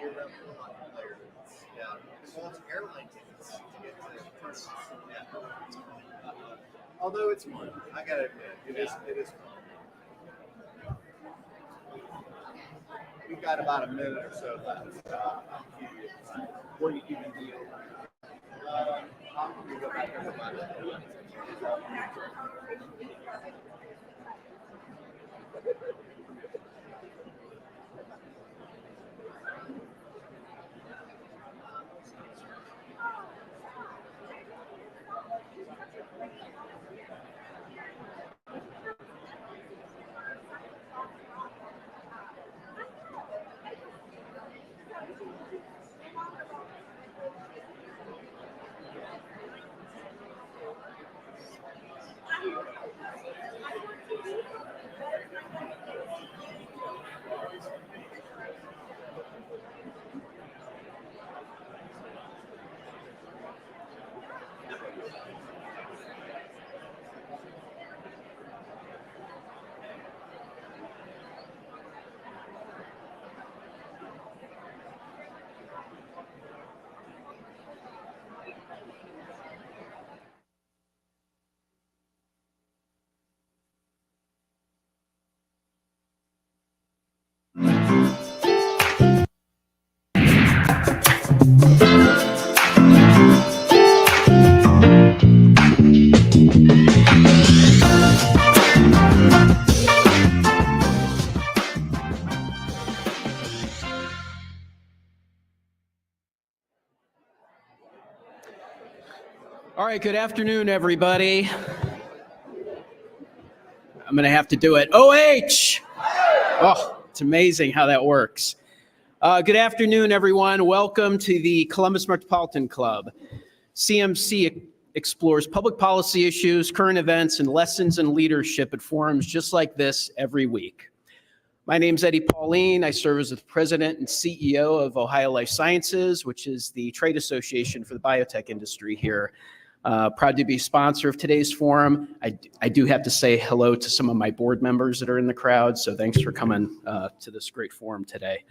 Yeah, well, it's airline tickets to get to tournaments. Yeah. Although it's fun, I gotta admit, it is fun. We've got about a minute or so left. What do you even deal? I'm gonna go back and remind you. All right, good afternoon, everybody. I'm going to have to do it. OH! Oh, it's amazing how that works. Good afternoon, everyone. Welcome to the Columbus Metropolitan Club. CMC explores public policy issues, current events, and lessons in leadership at forums just like this every week. My name's Eddie Pauline. I serve as the president and CEO of Ohio Life Sciences, which is the trade association for the biotech industry here. Proud to be a sponsor of today's forum. I do have to say hello to some of my board members that are in the crowd, so thanks for coming to this great forum today.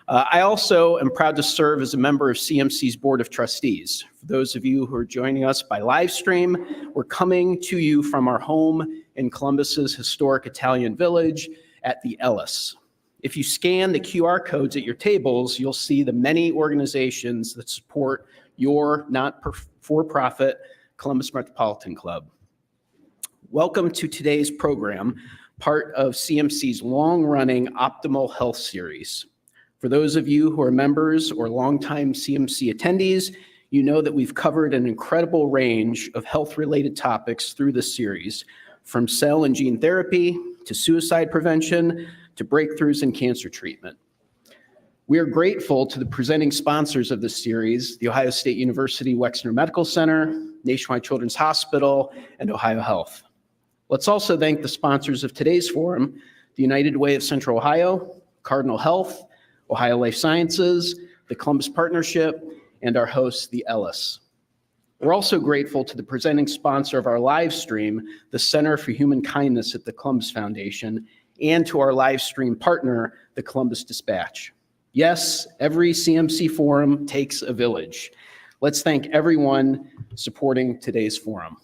I also am proud to serve as a member of CMC's Board of Trustees. For those of you who are joining us by live stream, we're coming to you from our home in Columbus's historic Italian village at the Ellis. If you scan the QR codes at your tables, you'll see the many organizations that support your not-for-profit Columbus Metropolitan Club. Welcome to today's program, part of CMC's long-running Optimal Health series. For those of you who are members or longtime CMC attendees, you know that we've covered an incredible range of health-related topics through this series, from cell and gene therapy to suicide prevention to breakthroughs in cancer treatment. We are grateful to the presenting sponsors of this series, the Ohio State University Wexner Medical Center, Nationwide Children's Hospital, and Ohio Health. Let's also thank the sponsors of today's forum, the United Way of Central Ohio, Cardinal Health, Ohio Life Sciences, the Columbus Partnership, and our host, the Ellis. We're also grateful to the presenting sponsor of our live stream, the Center for Human Kindness at the Columbus Foundation, and to our live stream partner, the Columbus Dispatch. Yes, every CMC forum takes a village. Let's thank everyone supporting today's forum.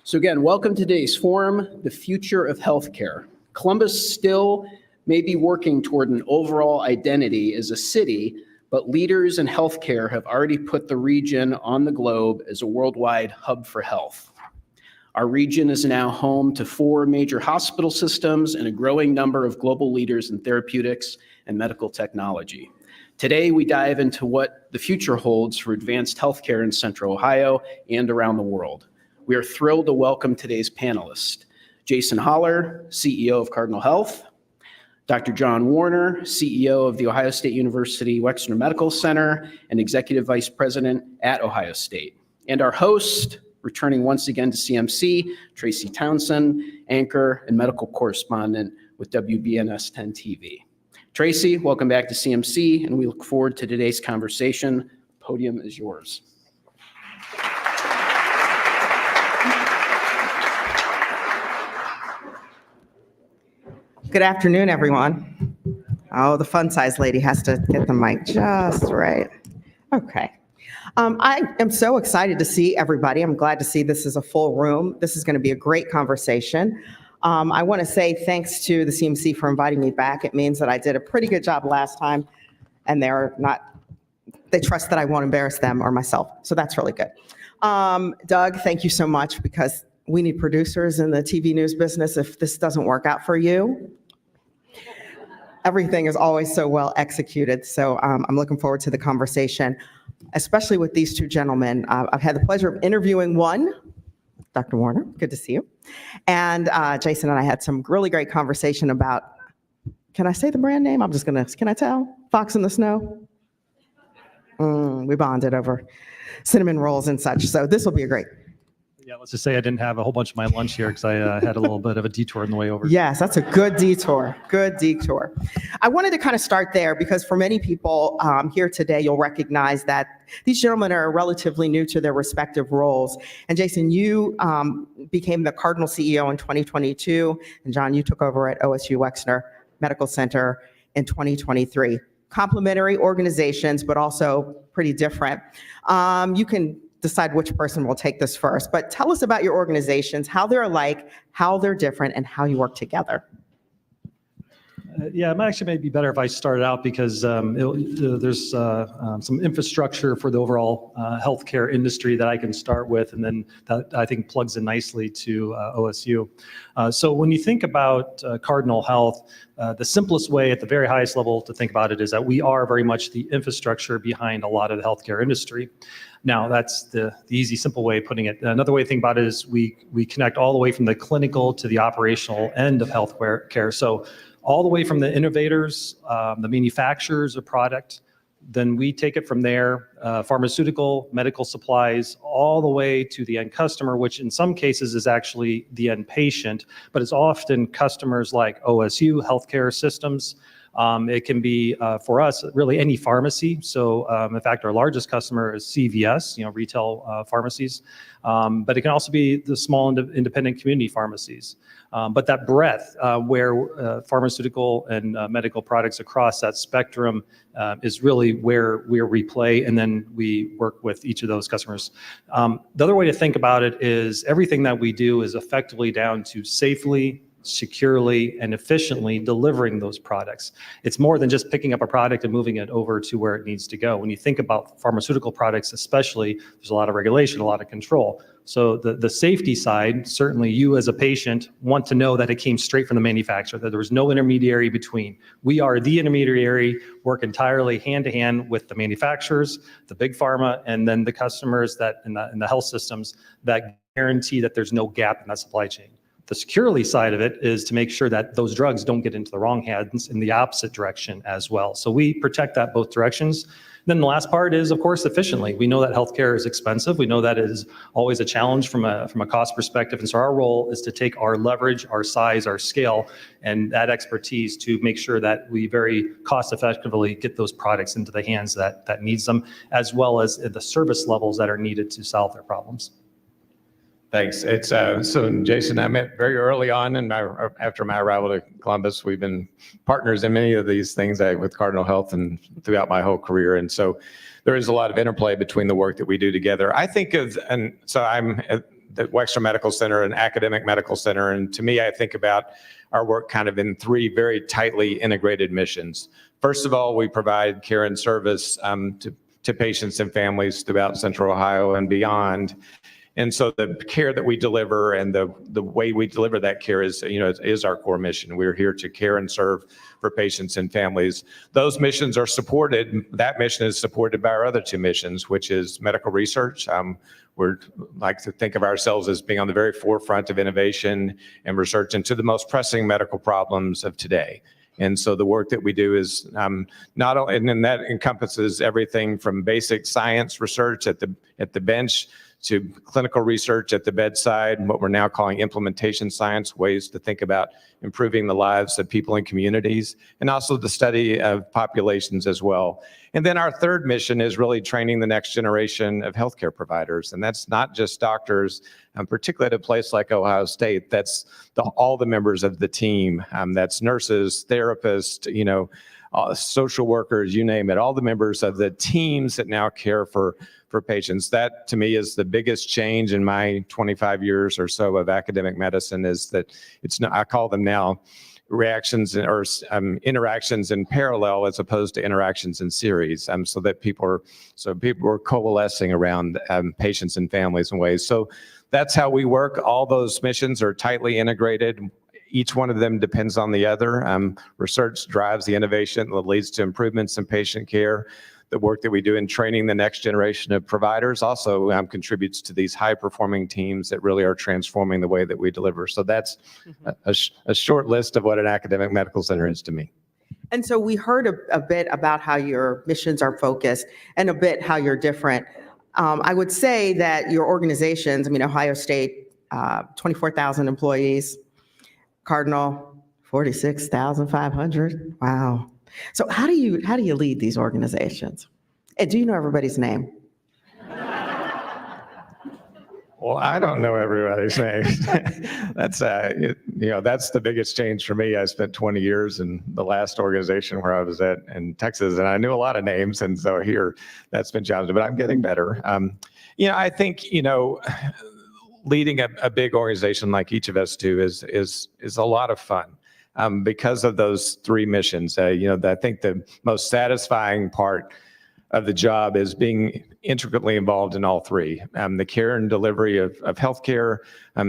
So again, welcome to today's forum, The Future of Healthcare. Columbus still may be working toward an overall identity as a city, but leaders in healthcare have already put the region on the globe as a worldwide hub for health. Our region is now home to 4 major hospital systems and a growing number of global leaders in therapeutics and medical technology. Today, we dive into what the future holds for advanced healthcare in Central Ohio and around the world. We are thrilled to welcome today's panelists, Jason Hollar, CEO of Cardinal Health, Dr. John Warner, CEO of the Ohio State University Wexner Medical Center and Executive Vice President at Ohio State, and our host, returning once again to CMC, Tracy Townsend, anchor and medical correspondent with WBNS 10 TV. Tracy, welcome back to CMC, and we look forward to today's conversation. The podium is yours. Good afternoon, everyone. Oh, the fun-sized lady has to get the mic just right. Okay. I am so excited to see everybody. I'm glad to see this is a full room. This is going to be a great conversation. I want to say thanks to the CMC for inviting me back. It means that I did a pretty good job last time, and they trust that I won't embarrass them or myself. So that's really good. Doug, thank you so much, because we need producers in the TV news business if this doesn't work out for you. Everything is always so well executed. So I'm looking forward to the conversation, especially with these two gentlemen. I've had the pleasure of interviewing one, Dr. Warner, good to see you. And Jason and I had some really great conversation about, can I say the brand name? Can I tell? Fox in the Snow? We bonded over cinnamon rolls and such. So this will be a great. Yeah, let's just say I didn't have a whole bunch of my lunch here because I had a little bit of a detour on the way over. Yes, that's a good detour. Good detour. I wanted to kind of start there because for many people here today, you'll recognize that these gentlemen are relatively new to their respective roles. And Jason, you became the Cardinal CEO in 2022, and John, you took over at OSU Wexner Medical Center in 2023. Complementary organizations, but also pretty different. You can decide which person will take this first, but tell us about your organizations, how they're alike, how they're different, and how you work together. Yeah, it actually may be better if I started out because there's some infrastructure for the overall healthcare industry that I can start with, and then that I think plugs in nicely to OSU. So when you think about Cardinal Health, the simplest way at the very highest level to think about it is that we are very much the infrastructure behind a lot of the healthcare industry. Now, that's the easy, simple way of putting it. Another way to think about it is we connect all the way from the clinical to the operational end of healthcare. So all the way from the innovators, the manufacturers of product, then we take it from there, pharmaceutical, medical supplies, all the way to the end customer, which in some cases is actually the end patient, but it's often customers like OSU, healthcare systems. It can be, for us, really any pharmacy. So in fact, our largest customer is CVS, retail pharmacies, but it can also be the small independent community pharmacies. But that breadth where pharmaceutical and medical products across that spectrum is really where we play, and then we work with each of those customers. The other way to think about it is everything that we do is effectively down to safely, securely, and efficiently delivering those products. It's more than just picking up a product and moving it over to where it needs to go. When you think about pharmaceutical products especially, there's a lot of regulation, a lot of control. So the safety side, certainly you as a patient want to know that it came straight from the manufacturer, that there was no intermediary between. We are the intermediary, work entirely hand to hand with the manufacturers, the big pharma, and then the customers that in the health systems that guarantee that there's no gap in that supply chain. The securely side of it is to make sure that those drugs don't get into the wrong hands in the opposite direction as well. So we protect that both directions. Then the last part is, of course, efficiently. We know that healthcare is expensive. We know that it is always a challenge from a cost perspective. And so our role is to take our leverage, our size, our scale, and that expertise to make sure that we very cost effectively get those products into the hands that needs them, as well as the service levels that are needed to solve their problems. Thanks. It's so Jason, I met very early on, and after my arrival to Columbus, we've been partners in many of these things with Cardinal Health and throughout my whole career. And so there is a lot of interplay between the work that we do together. I think of, and so I'm at the Wexner Medical Center, an academic medical center, and to me, I think about our work kind of in three very tightly integrated missions. First of all, we provide care and service to patients and families throughout Central Ohio and beyond. And so the care that we deliver and the way we deliver that care is our core mission. We're here to care and serve for patients and families. Those missions are supported. That mission is supported by our other two missions, which is medical research. We're like to think of ourselves as being on the very forefront of innovation and research into the most pressing medical problems of today. And so the work that we do is not only, and then that encompasses everything from basic science research at the bench to clinical research at the bedside, what we're now calling implementation science, ways to think about improving the lives of people in communities, and also the study of populations as well. And then our third mission is really training the next generation of healthcare providers. And that's not just doctors, particularly at a place like Ohio State. That's all the members of the team. That's nurses, therapists, social workers, you name it, all the members of the teams that now care for patients. That, to me, is the biggest change in my 25 years or so of academic medicine, is that I call them now reactions or interactions in parallel as opposed to interactions in series, so people are coalescing around patients and families in ways. So that's how we work. All those missions are tightly integrated. Each one of them depends on the other. Research drives the innovation that leads to improvements in patient care. The work that we do in training the next generation of providers also contributes to these high-performing teams that really are transforming the way that we deliver. So that's a short list of what an academic medical center is to me. And so we heard a bit about how your missions are focused and a bit how you're different. I would say that your organizations, Ohio State, 24,000 employees, Cardinal, 46,500. Wow. So how do you lead these organizations? And do you know everybody's name? Well, I don't know everybody's name. That's the biggest change for me. I spent 20 years in the last organization where I was at in Texas, and I knew a lot of names, and so here that's been challenging. But I'm getting better. I think leading a big organization like each of us do is a lot of fun. Because of those three missions. I think the most satisfying part of the job is being intricately involved in all three. The care and delivery of healthcare,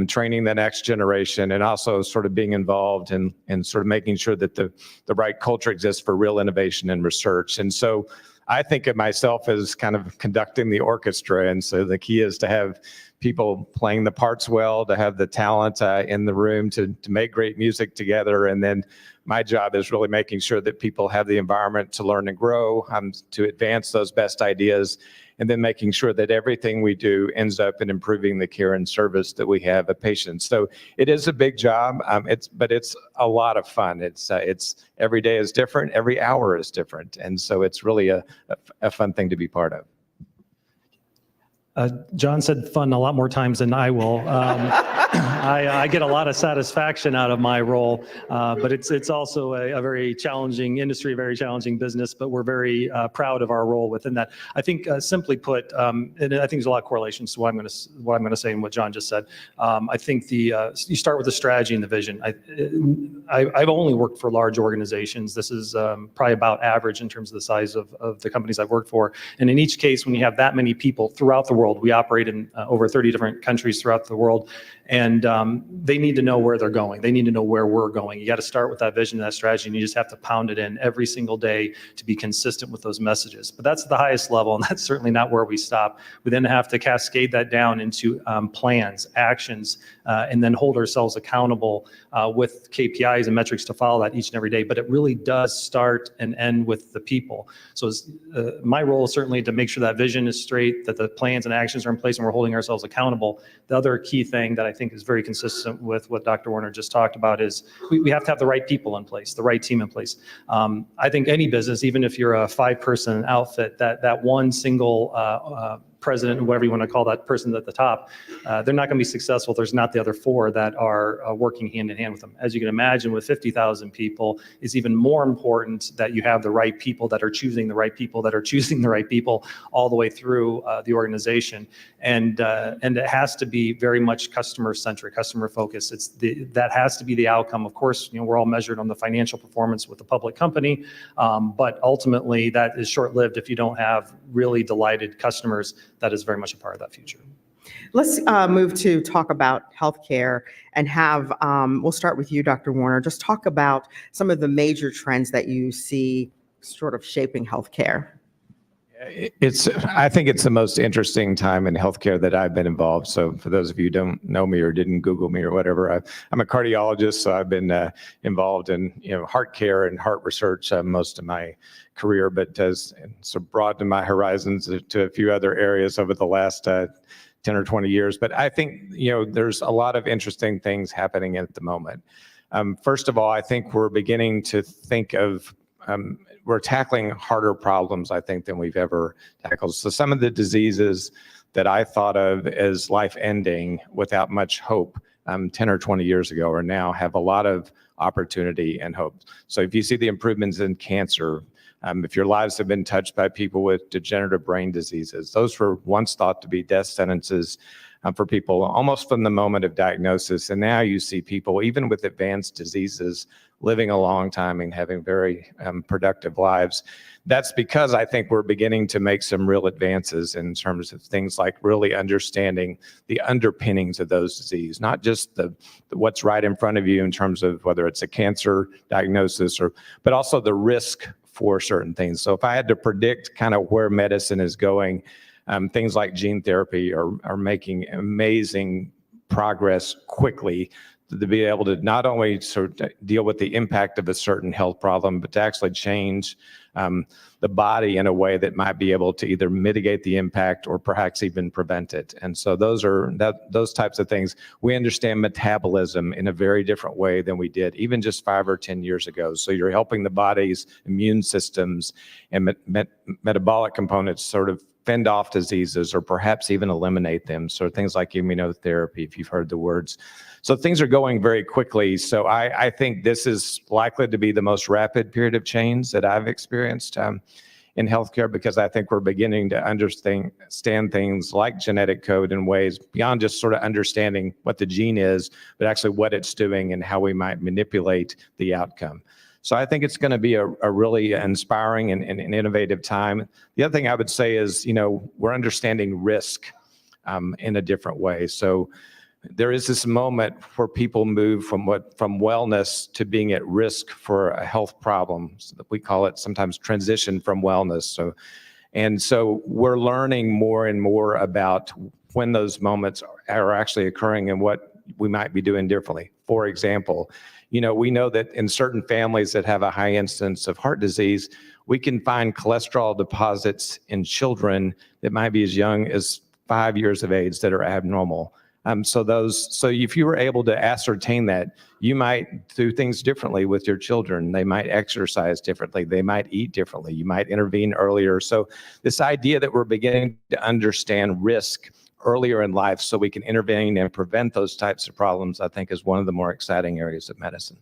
training the next generation, and also sort of being involved in sort of making sure that the right culture exists for real innovation and research. And so I think of myself as kind of conducting the orchestra. And so the key is to have people playing the parts well, to have the talent in the room to make great music together. And then my job is really making sure that people have the environment to learn and grow, to advance those best ideas, and then making sure that everything we do ends up in improving the care and service that we have of patients. So it is a big job, but it's a lot of fun. It's every day is different, every hour is different, and so it's really a fun thing to be part of. John said fun a lot more times than I will. I get a lot of satisfaction out of my role, but it's also a very challenging industry, very challenging business, but we're very proud of our role within that. I think simply put, and I think there's a lot of correlations to what I'm going to say and what John just said. I think you start with the strategy and the vision. I've only worked for large organizations. This is probably about average in terms of the size of the companies I've worked for. And in each case, when you have that many people throughout the world, we operate in over 30 different countries throughout the world, and they need to know where they're going. They need to know where we're going. You got to start with that vision, that strategy, and you just have to pound it in every single day to be consistent with those messages. But that's the highest level, and that's certainly not where we stop. We then have to cascade that down into plans, actions, and then hold ourselves accountable with KPIs and metrics to follow that each and every day. But it really does start and end with the people. So my role is certainly to make sure that vision is straight, that the plans and actions are in place, and we're holding ourselves accountable. The other key thing that I think is very consistent with what Dr. Warner just talked about is we have to have the right people in place, the right team in place. I think any business, even if you're a 5-person outfit, that one single president, whatever you want to call that person at the top, they're not going to be successful if there's not the other 4 that are working hand in hand with them. As you can imagine, with 50,000 people, it's even more important that you have the right people that are choosing the right people that are choosing the right people all the way through the organization. And it has to be very much customer-centric, customer-focused. That has to be the outcome. Of course, we're all measured on the financial performance with the public company, but ultimately that is short-lived if you don't have really delighted customers. That is very much a part of that future. Let's move to talk about healthcare and we'll start with you, Dr. Warner. Just talk about some of the major trends that you see sort of shaping healthcare. I think it's the most interesting time in healthcare that I've been involved. So for those of you who don't know me or didn't Google me or whatever, I'm a cardiologist, so I've been involved in heart care and heart research most of my career, but so broadened my horizons to a few other areas over the last 10 or 20 years. But I think, there's a lot of interesting things happening at the moment. First of all, I think we're beginning to think of, we're tackling harder problems, I think, than we've ever tackled. So some of the diseases that I thought of as life-ending without much hope 10 or 20 years ago or now have a lot of opportunity and hope. So if you see the improvements in cancer, if your lives have been touched by people with degenerative brain diseases, those were once thought to be death sentences for people almost from the moment of diagnosis. And now you see people, even with advanced diseases, living a long time and having very productive lives. That's because I think we're beginning to make some real advances in terms of things like really understanding the underpinnings of those diseases, not just the what's right in front of you in terms of whether it's a cancer diagnosis but also the risk for certain things. So if I had to predict kind of where medicine is going, things like gene therapy are making amazing progress quickly to be able to not only sort of deal with the impact of a certain health problem, but to actually change the body in a way that might be able to either mitigate the impact or perhaps even prevent it. And so those types of things. We understand metabolism in a very different way than we did even just 5 or 10 years ago. So you're helping the body's immune systems and metabolic components sort of fend off diseases or perhaps even eliminate them. So things like immunotherapy, if you've heard the words. So things are going very quickly. So I think this is likely to be the most rapid period of change that I've experienced in healthcare, because I think we're beginning to understand things like genetic code in ways beyond just sort of understanding what the gene is, but actually what it's doing and how we might manipulate the outcome. So I think it's going to be a really inspiring and innovative time. The other thing I would say is, we're understanding risk in a different way. So there is this moment where people move from wellness to being at risk for a health problem. So we call it sometimes transition from wellness. So we're learning more and more about when those moments are actually occurring and what we might be doing differently. For example, we know that in certain families that have a high incidence of heart disease, we can find cholesterol deposits in children that might be as young as 5 years of age that are abnormal. So if you were able to ascertain that, you might do things differently with your children. They might exercise differently. They might eat differently. You might intervene earlier. So this idea that we're beginning to understand risk earlier in life so we can intervene and prevent those types of problems, I think is one of the more exciting areas of medicine.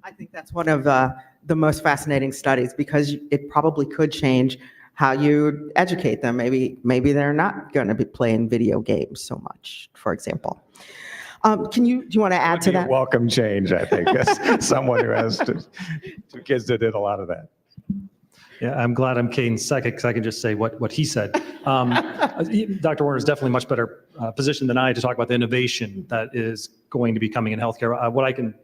I think that's one of the most fascinating studies, because it probably could change how you educate them. Maybe they're not going to be playing video games so much, for example. Do you want to add to that? Welcome change, I think, as someone who has two kids that did a lot of that. Yeah, I'm glad I'm Kane's second, because I can just say what he said. Dr. Warner is definitely much better positioned than I to talk about the innovation that is going to be coming in healthcare. What I can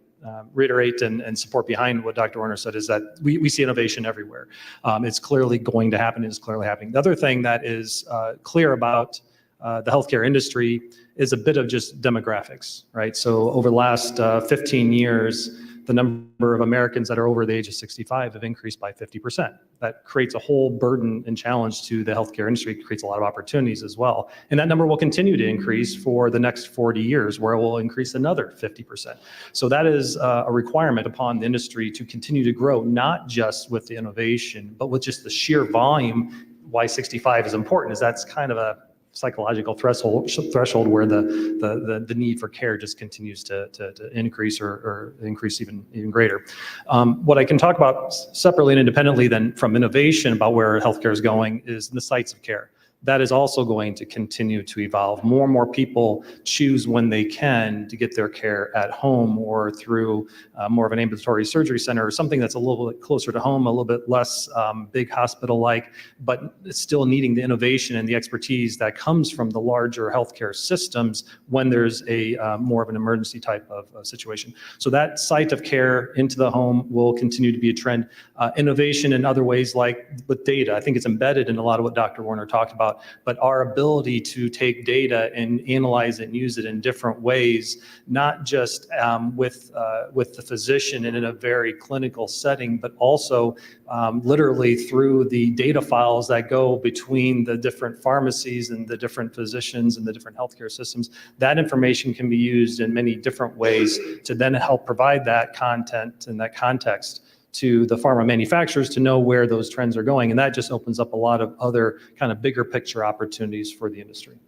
reiterate and support behind what Dr. Warner said is that we see innovation everywhere. It's clearly going to happen. It's clearly happening. The other thing that is clear about the healthcare industry is a bit of just demographics, right? So over the last 15 years, the number of Americans that are over the age of 65 have increased by 50%. That creates a whole burden and challenge to the healthcare industry. It creates a lot of opportunities as well. And that number will continue to increase for the next 40 years, where it will increase another 50%. So that is a requirement upon the industry to continue to grow, not just with the innovation, but with just the sheer volume. Why 65 is important is that's kind of a psychological threshold where the need for care just continues to increase or increase even greater. What I can talk about separately and independently then from innovation about where healthcare is going is the sites of care. That is also going to continue to evolve. More and more people choose when they can to get their care at home or through more of an ambulatory surgery center or something that's a little bit closer to home, a little bit less big hospital-like, but it's still needing the innovation and the expertise that comes from the larger healthcare systems when there's a more of an emergency type of situation. So that site of care into the home will continue to be a trend. Innovation in other ways, like with data, I think it's embedded in a lot of what Dr. Warner talked about about, but our ability to take data and analyze it and use it in different ways, not just with the physician and in a very clinical setting, but also literally through the data files that go between the different pharmacies and the different physicians and the different healthcare systems. That information can be used in many different ways to then help provide that content and that context to the pharma manufacturers to know where those trends are going. And that just opens up a lot of other kind of bigger picture opportunities for the industry.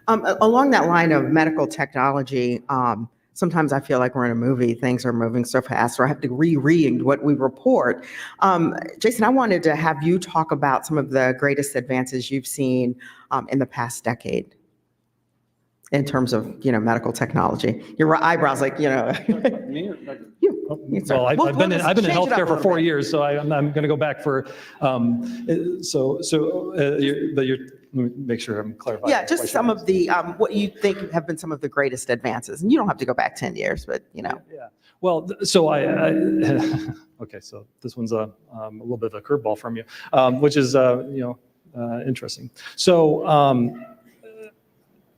Along that line of medical technology, sometimes I feel like we're in a movie. Things are moving so fast, or I have to reread what we report. Jason, I wanted to have you talk about some of the greatest advances you've seen in the past decade in terms of, medical technology. Your eyebrows, like, Me or you. Well, I've been in change it up healthcare a for little 4 bit. years, so I'm going to go back for, but you're, let me make sure I'm clarifying. Yeah, just some of the, what you think have been some of the greatest advances. And you don't have to go back 10 years, but, Yeah. Well, so okay, so this one's a little bit of a curveball from you, which is, interesting. So,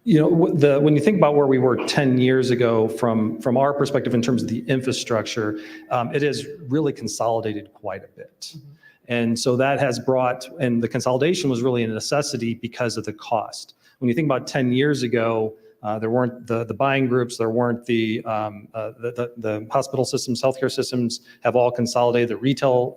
when you think about where we were 10 years ago from our perspective in terms of the infrastructure, it has really consolidated quite a bit. And so that has and the consolidation was really a necessity because of the cost. When you think about 10 years ago, there weren't the buying groups, there weren't the hospital systems, healthcare systems have all consolidated. The retail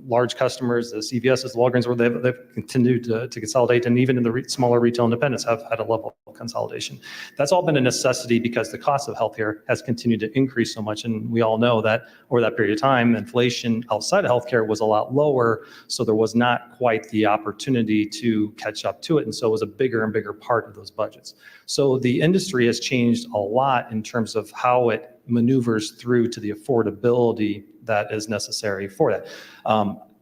large customers, the CVSs, the Walgreens, they've continued to consolidate, and even in the smaller retail independents have had a level of consolidation. That's all been a necessity because the cost of healthcare has continued to increase so much, and we all know that over that period of time, inflation outside of healthcare was a lot lower, so there was not quite the opportunity to catch up to it, and so it was a bigger and bigger part of those budgets. So the industry has changed a lot in terms of how it maneuvers through to the affordability that is necessary for that.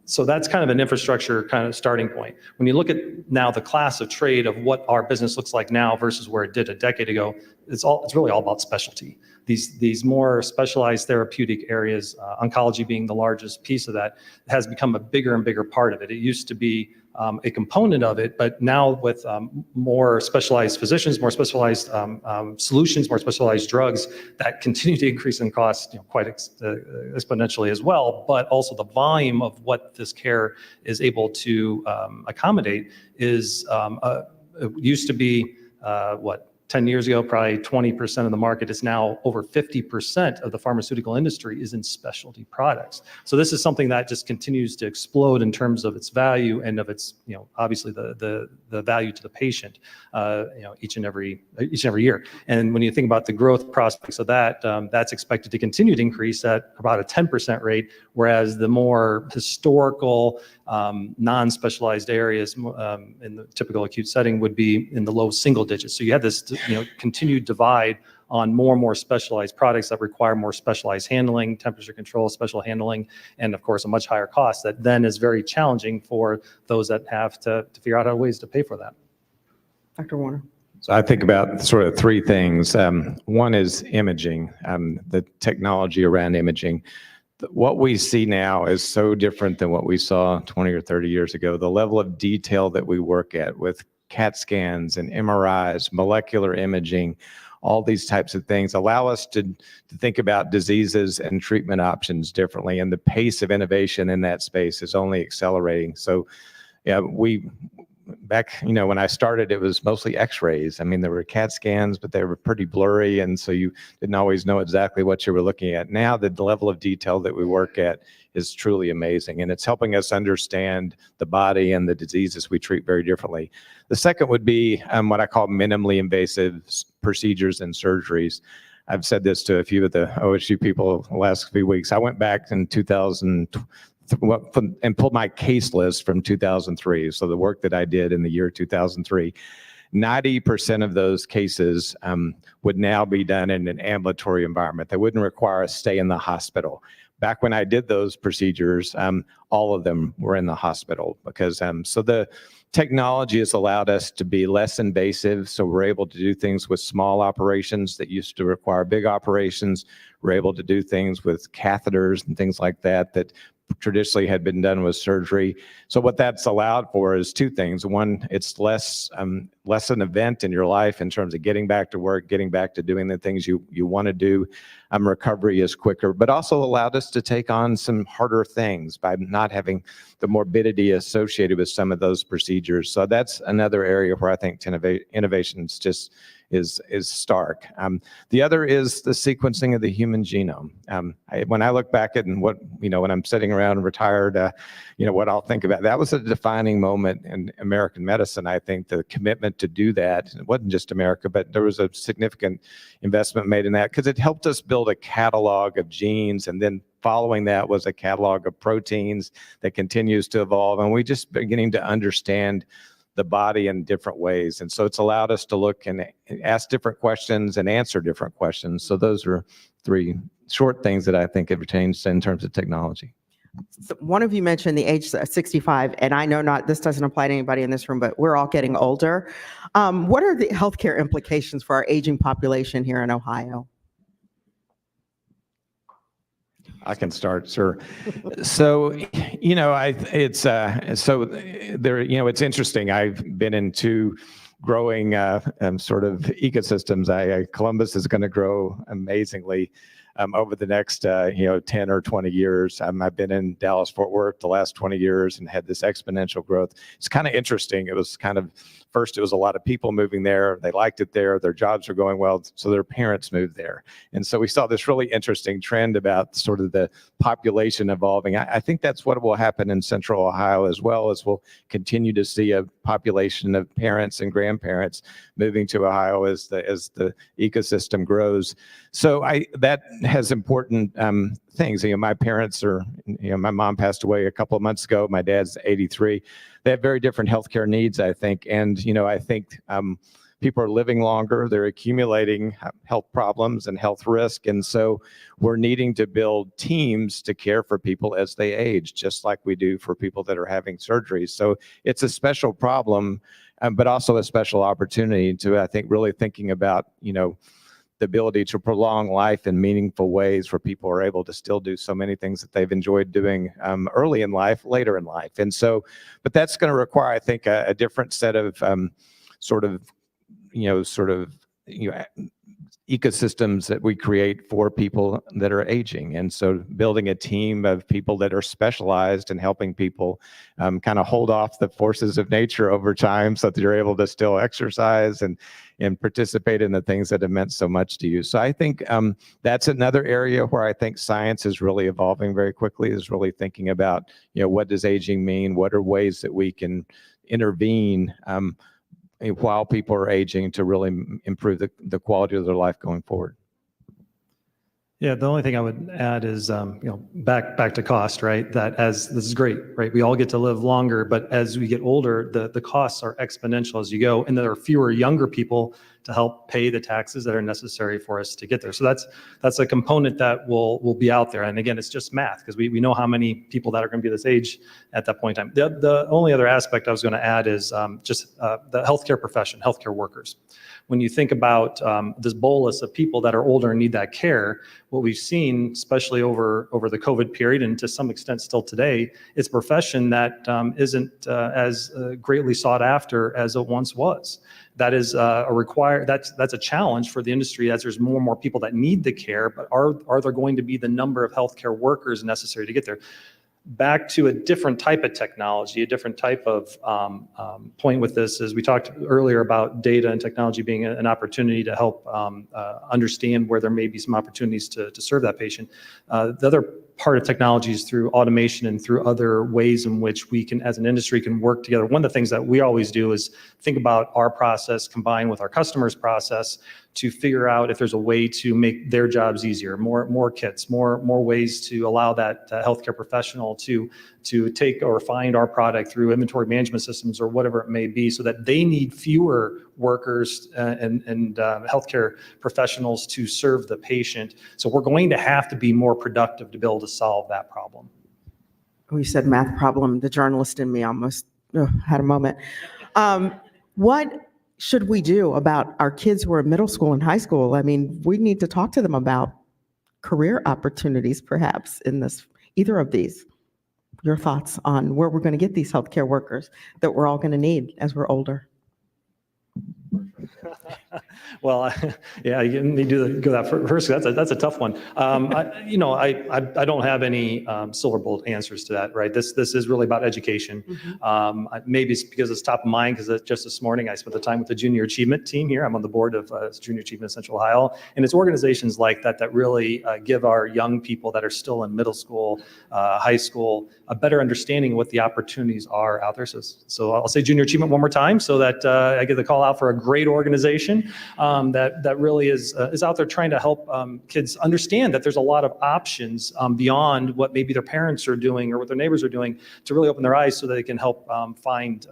So that's kind of an infrastructure kind of starting point. When you look at now the class of trade of what our business looks like now versus where it did a decade ago, it's really all about specialty. These more specialized therapeutic areas, oncology being the largest piece of that, has become a bigger and bigger part of it. It used to be a component of it, but now with more specialized physicians, more specialized solutions, more specialized drugs that continue to increase in cost quite exponentially as well, but also the volume of what this care is able to accommodate is, it used to be, 10 years ago, probably 20% of the market is now over 50% of the pharmaceutical industry is in specialty products. So this is something that just continues to explode in terms of its value and of its, obviously the value to the patient, each and every year. And when you think about the growth prospects of that, that's expected to continue to increase at about a 10% rate, whereas the more historical, non-specialized areas in the typical acute setting would be in the low single digits. So you have this continued divide on more and more specialized products that require more specialized handling, temperature control, special handling, and of course a much higher cost that then is very challenging for those that have to figure out ways to pay for that. Dr. Warner. So I think about sort of three things. One is imaging, the technology around imaging. What we see now is so different than what we saw 20 or 30 years ago. The level of detail that we work at with CAT scans and MRIs, molecular imaging, all these types of things allow us to think about diseases and treatment options differently. And the pace of innovation in that space is only accelerating. So yeah, back, when I started, it was mostly x-rays. I mean, there were CAT scans, but they were pretty blurry. And so you didn't always know exactly what you were looking at. Now the level of detail that we work at is truly amazing. And it's helping us understand the body and the diseases we treat very differently. The second would be what I call minimally invasive procedures and surgeries. I've said this to a few of the OSU people the last few weeks. I went back in 2000 and pulled my case list from 2003. So the work that I did in the year 2003, 90% of those cases would now be done in an ambulatory environment. They wouldn't require a stay in the hospital. Back when I did those procedures, all of them were in the hospital because so the technology has allowed us to be less invasive. So we're able to do things with small operations that used to require big operations. We're able to do things with catheters and things like that traditionally had been done with surgery. So what that's allowed for is two things. One, it's less an event in your life in terms of getting back to work, getting back to doing the things you want to do. Recovery is quicker, but also allowed us to take on some harder things by not having the morbidity associated with some of those procedures. So that's another area where I think innovation is stark. The other is the sequencing of the human genome. When I look back at when I'm sitting around retired, what I'll think about, that was a defining moment in American medicine. I think the commitment to do that, it wasn't just America, but there was a significant investment made in that because it helped us build a catalog of genes, and then following that was a catalog of proteins that continues to evolve, and we just beginning to understand the body in different ways. And so it's allowed us to look and ask different questions and answer different questions. So those are three short things that I think have changed in terms of technology. So one of you mentioned the age 65, and I know this doesn't apply to anybody in this room, but we're all getting older. What are the healthcare implications for our aging population here in Ohio? I can start, sir. So, it's interesting. I've been in two growing sort of ecosystems. Columbus is going to grow amazingly over the next 10 or 20 years. I've been in Dallas Fort Worth the last 20 years and had this exponential growth. It's kind of interesting. It was first it was a lot of people moving there. They liked it there. Their jobs were going well, so their parents moved there. And so we saw this really interesting trend about sort of the population evolving. I think that's what will happen in Central Ohio as well, as we'll continue to see a population of parents and grandparents moving to Ohio as the ecosystem grows. So that has important things. My parents my mom passed away a couple of months ago. My dad's 83. They have very different healthcare needs, I think. And, I think people are living longer. They're accumulating health problems and health risk. And so we're needing to build teams to care for people as they age, just like we do for people that are having surgeries. So it's a special problem, but also a special opportunity to, I think, really thinking about, the ability to prolong life in meaningful ways where people are able to still do so many things that they've enjoyed doing early in life, later in life. And so, but that's going to require, I think, a different set of ecosystems that we create for people that are aging. And so building a team of people that are specialized in helping people kind of hold off the forces of nature over time so that you're able to still exercise and participate in the things that have meant so much to you. So I think that's another area where I think science is really evolving very quickly, is really thinking about, what does aging mean? What are ways that we can intervene while people are aging to really improve the quality of their life going forward. Yeah, the only thing I would add is, back to cost, right? That this is great, right? We all get to live longer, but as we get older, the costs are exponential as you go, and there are fewer younger people to help pay the taxes that are necessary for us to get there. So that's a component that will be out there. And again, it's just math, because we know how many people that are going to be this age at that point in time. The only other aspect I was going to add is just the healthcare profession, healthcare workers. When you think about this bolus of people that are older and need that care, what we've seen, especially over the COVID period, and to some extent still today, it's a profession that isn't as greatly sought after as it once was. That is that's a challenge for the industry, as there's more and more people that need the care, but are there going to be the number of healthcare workers necessary to get there? Back to a different type of technology, a different type of point with this is we talked earlier about data and technology being an opportunity to help understand where there may be some opportunities to serve that patient. The other part of technology is through automation and through other ways in which we can, as an industry, can work together. One of the things that we always do is think about our process combined with our customers' process to figure out if there's a way to make their jobs easier, more kits, more ways to allow that healthcare professional to take or find our product through inventory management systems or whatever it may be, so that they need fewer workers and healthcare professionals to serve the patient. So we're going to have to be more productive to be able to solve that problem. We said math problem. The journalist in me almost had a moment. What should we do about our kids who are in middle school and high school? I mean, we need to talk to them about career opportunities, perhaps, in either of these. your thoughts on where we're going to get these healthcare workers that we're all going to need as we're older. Well, yeah, you need to go that first. That's a tough one. I don't have any silver bullet answers to that, right? This is really about education. Maybe it's because it's top of mind because just this morning I spent the time with the Junior Achievement team here. I'm on the board of Junior Achievement Central Ohio, and it's organizations like that that really give our young people that are still in middle school, high school, a better understanding of what the opportunities are out there. So I'll say Junior Achievement one more time so that I get the call out for a great organization that really is out there trying to help kids understand that there's a lot of options beyond what maybe their parents are doing or what their neighbors are doing to really open their eyes so that they can help find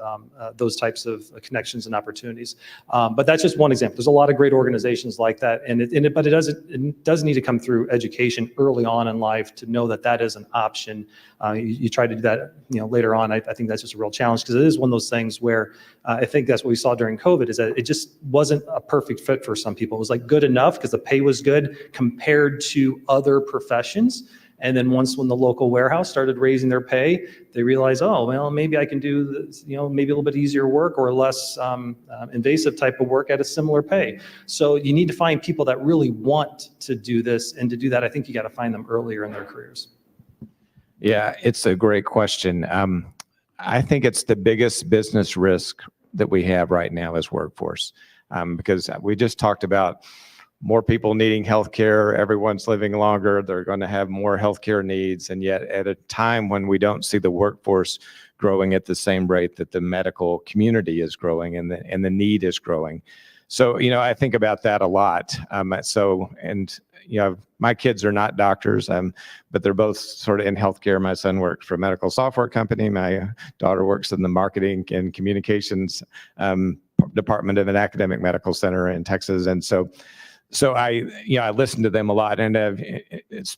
those types of connections and opportunities. But that's just one example. There's a lot of great organizations like that, but it does need to come through education early on in life to know that that is an option. You try to do that, later on. I think that's just a real challenge because it is one of those things where I think that's what we saw during COVID is that it just wasn't a perfect fit for some people. It was like good enough because the pay was good compared to other professions. And then when the local warehouse started raising their pay, they realized, oh, well, maybe I can do this, maybe a little bit easier work or less invasive type of work at a similar pay. So you need to find people that really want to do this. And to do that, I think you got to find them earlier in their careers. Yeah, it's a great question. I think it's the biggest business risk that we have right now as workforce, because we just talked about more people needing healthcare. Everyone's living longer. They're going to have more healthcare needs. And yet at a time when we don't see the workforce growing at the same rate that the medical community is growing and the need is growing. So, I think about that a lot. My kids are not doctors, but they're both sort of in healthcare. My son works for a medical software company. My daughter works in the marketing and communications department of an academic medical center in Texas. And so I listen to them a lot,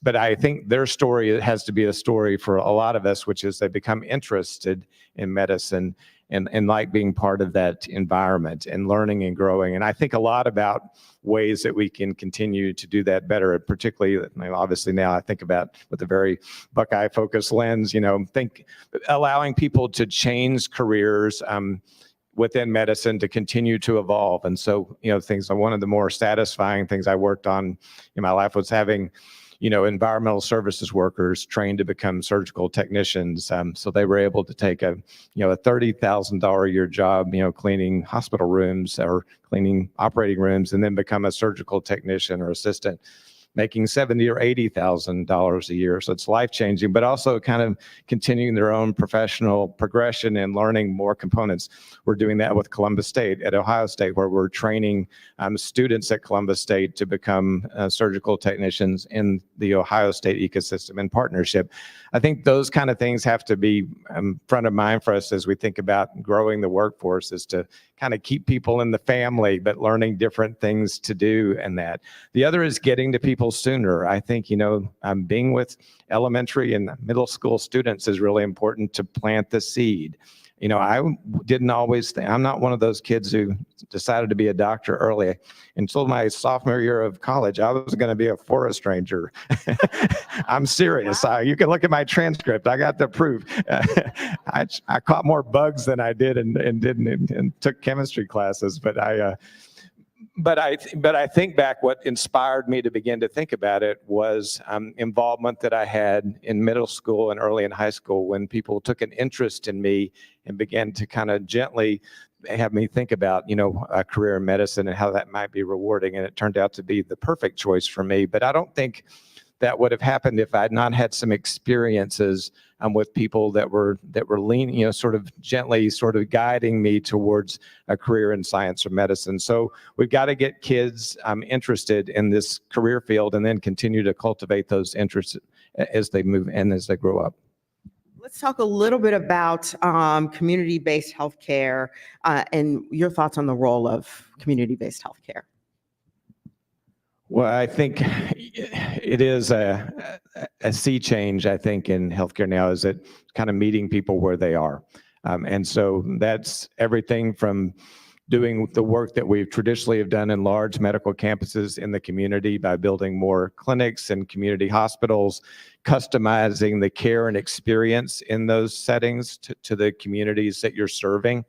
but I think their story has to be a story for a lot of us, which is they become interested in medicine and like being part of that environment and learning and growing. And I think a lot about ways that we can continue to do that better, and particularly, obviously now I think about with a very Buckeye focused lens, think allowing people to change careers within medicine to continue to evolve. And so, one of the more satisfying things I worked on in my life was having environmental services workers trained to become surgical technicians. So they were able to take a $30,000 a year job, cleaning hospital rooms or cleaning operating rooms, and then become a surgical technician or assistant, making $70,000 or $80,000 a year. So it's life-changing, but also kind of continuing their own professional progression and learning more components. We're doing that with Columbus State at Ohio State, where we're training students at Columbus State to become surgical technicians in the Ohio State ecosystem in partnership. I think those kind of things have to be front of mind for us as we think about growing the workforce, is to kind of keep people in the family, but learning different things to do and that. The other is getting to people sooner. I think, being with elementary and middle school students is really important to plant the seed. I didn't always think, I'm not one of those kids who decided to be a doctor early. Until my sophomore year of college, I was going to be a forest ranger. I'm serious. You can look at my transcript. I got the proof. I caught more bugs than I did and took chemistry classes. But I think back, what inspired me to begin to think about it was involvement that I had in middle school and early in high school, when people took an interest in me and began to kind of gently have me think about, a career in medicine and how that might be rewarding. And it turned out to be the perfect choice for me. But I don't think that would have happened if I'd not had some experiences with people that were leaning, sort of gently sort of guiding me towards a career in science or medicine. So we've got to get kids interested in this career field and then continue to cultivate those interests as they move and as they grow up. Let's talk a little bit about community-based healthcare and your thoughts on the role of community-based healthcare. Well, I think it is a sea change, I think, in healthcare now, is it kind of meeting people where they are. And so that's everything from doing the work that we've traditionally have done in large medical campuses in the community by building more clinics and community hospitals, customizing the care and experience in those settings to the communities that you're serving,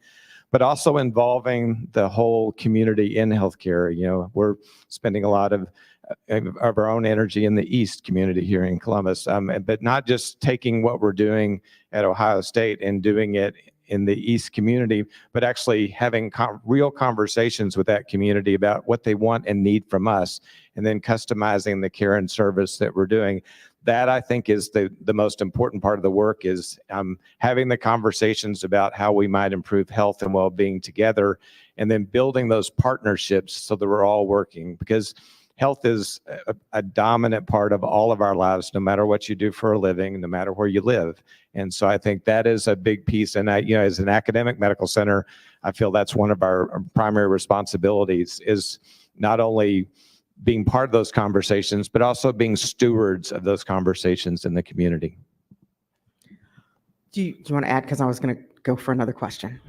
but also involving the whole community in healthcare. You know, we're spending a lot of our own energy in the East community here in Columbus, but not just taking what we're doing at Ohio State and doing it in the East community, but actually having real conversations with that community about what they want and need from us, and then customizing the care and service that we're doing. That, I think, is the most important part of the work, is having the conversations about how we might improve health and well-being together, and then building those partnerships so that we're all working, because health is a dominant part of all of our lives, no matter what you do for a living, no matter where you live. And so I think that is a big piece. And as an academic medical center, I feel that's one of our primary responsibilities, is not only being part of those conversations, but also being stewards of those conversations in the community. Do you want to add? Because I was going to go for another question.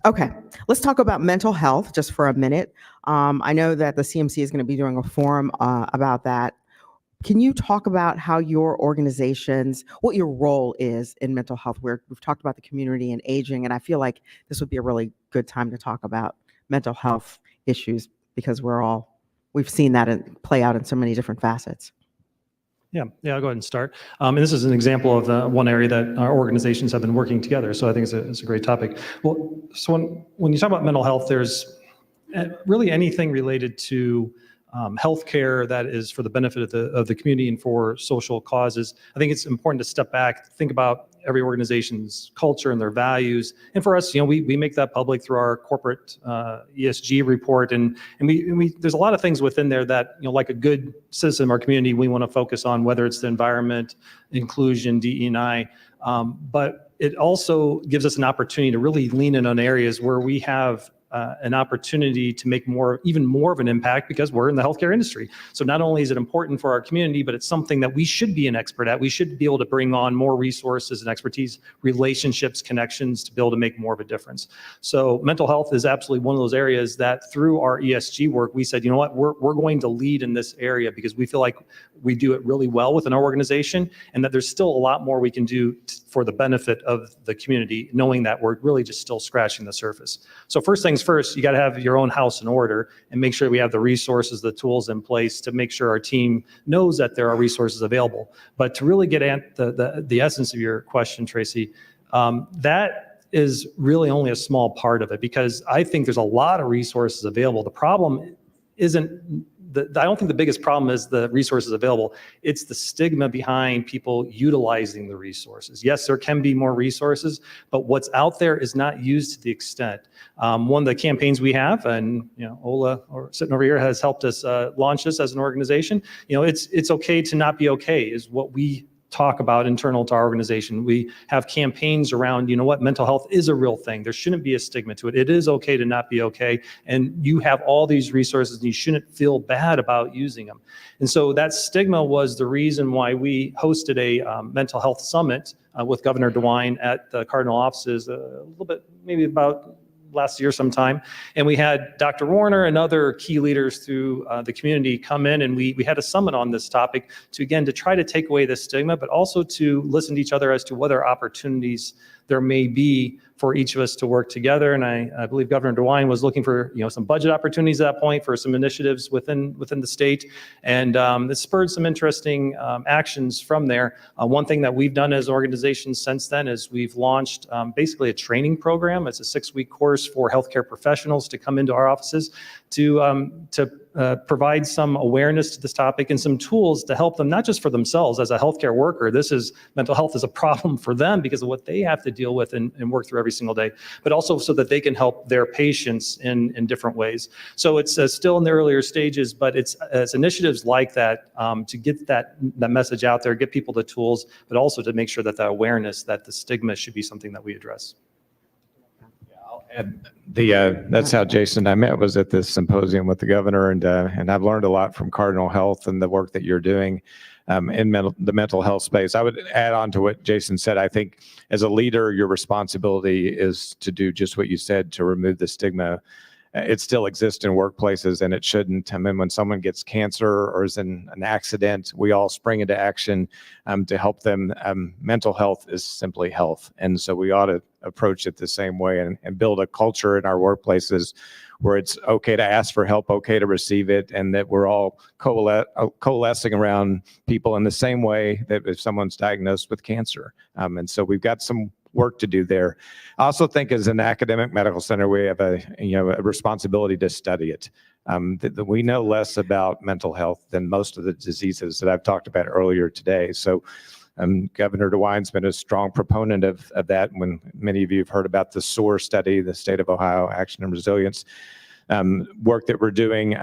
Okay, let's talk about mental health just for a minute. I know that the CMC is going to be doing a forum about that. Can you talk about how your organizations, what your role is in mental health? We've talked about the community and aging, and I feel like this would be a really good time to talk about mental health issues, because we've seen that play out in so many different facets. Yeah, I'll go ahead and start. And this is an example of the one area that our organizations have been working together. So I think it's a great topic. Well, so when you talk about mental health, there's really anything related to healthcare that is for the benefit of the community and for social causes. I think it's important to step back, think about every organization's culture and their values. And for us, we make that public through our corporate ESG report. And we there's a lot of things within there that, like a good citizen of our community, we want to focus on, whether it's the environment, inclusion, DE&I. But it also gives us an opportunity to really lean in on areas where we have an opportunity to make even more of an impact, because we're in the healthcare industry. So not only is it important for our community, but it's something that we should be an expert at. We should be able to bring on more resources and expertise, relationships, connections, to be able to make more of a difference. So mental health is absolutely one of those areas that, through our ESG work, we said, you know what, we're going to lead in this area, because we feel like we do it really well within our organization, and that there's still a lot more we can do for the benefit of the community, knowing that we're really just still scratching the surface. So first things first, you got to have your own house in order and make sure we have the resources, the tools in place to make sure our team knows that there are resources available. But to really get at the essence of your question, Tracy, that is really only a small part of it, because I think there's a lot of resources available. The problem isn't I don't think the biggest problem is the resources available. It's the stigma behind people utilizing the resources. Yes, there can be more resources, but what's out there is not used to the extent. One of the campaigns we have, and Ola, sitting over here, has helped us launch this as an organization. It's okay to not be okay, is what we talk about internal to our organization. We have campaigns around, mental health is a real thing. There shouldn't be a stigma to it. It is okay to not be okay. And you have all these resources and you shouldn't feel bad about using them. And so that stigma was the reason why we hosted a mental health summit with Governor DeWine at the Cardinal offices a little bit, maybe about last year sometime. And we had Dr. Warner and other key leaders through the community come in, and we had a summit on this topic to try to take away this stigma, but also to listen to each other as to what opportunities there may be for each of us to work together. And I believe Governor DeWine was looking for some budget opportunities at that point for some initiatives within the state, and it spurred some interesting actions from there. One thing that we've done as organizations since then is we've launched basically a training program. It's a 6-week course for healthcare professionals to come into our offices to provide some awareness to this topic and some tools to help them, not just for themselves as a healthcare worker. Mental health is a problem for them because of what they have to deal with and work through every single day, but also so that they can help their patients in different ways. So it's still in the earlier stages, but it's initiatives like that to get that message out there, get people the tools, but also to make sure that the awareness, that the stigma should be something that we address. And that's how Jason and I met, was at this symposium with the governor, and I've learned a lot from Cardinal Health and the work that you're doing in the mental health space. I would add on to what Jason said. I think as a leader, your responsibility is to do just what you said, to remove the stigma. it still exists in workplaces, and it shouldn't. I mean, when someone gets cancer or is in an accident, we all spring into action to help them. Mental health is simply health, and so we ought to approach it the same way and build a culture in our workplaces where it's okay to ask for help, okay to receive it, and that we're all coalescing around people in the same way that if someone's diagnosed with cancer. And so we've got some work to do there. I also think as an academic medical center, we have a responsibility to study it. That we know less about mental health than most of the diseases that I've talked about earlier today. So Governor DeWine's been a strong proponent of that. When many of you have heard about the SOAR study, the State of Ohio Action and Resilience work that we're doing,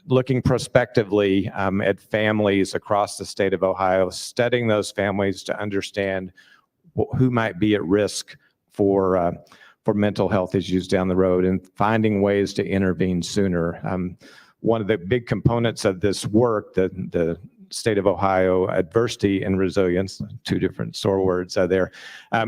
looking prospectively at families across the state of Ohio, studying those families to understand who might be at risk for mental health issues down the road and finding ways to intervene sooner. One of the big components of this work, the State of Ohio Adversity and Resilience, two different SOAR words there,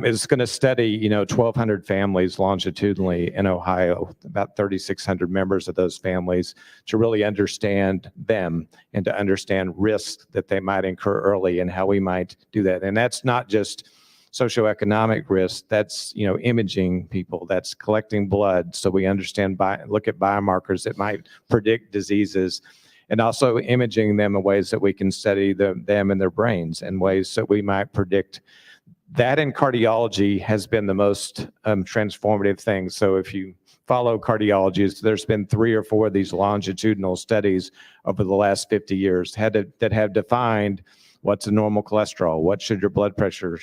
is going to study 1,200 families longitudinally in Ohio, about 3,600 members of those families, to really understand them and to understand risks that they might incur early and how we might do that. And that's not just socioeconomic risk, that's imaging people, that's collecting blood so we understand, look at biomarkers that might predict diseases, and also imaging them in ways that we can study them and their brains in ways that we might predict. That in cardiology has been the most transformative thing. So if you follow cardiology, there's been 3 or 4 of these longitudinal studies over the last 50 years that have defined what's a normal cholesterol, what should your blood pressure,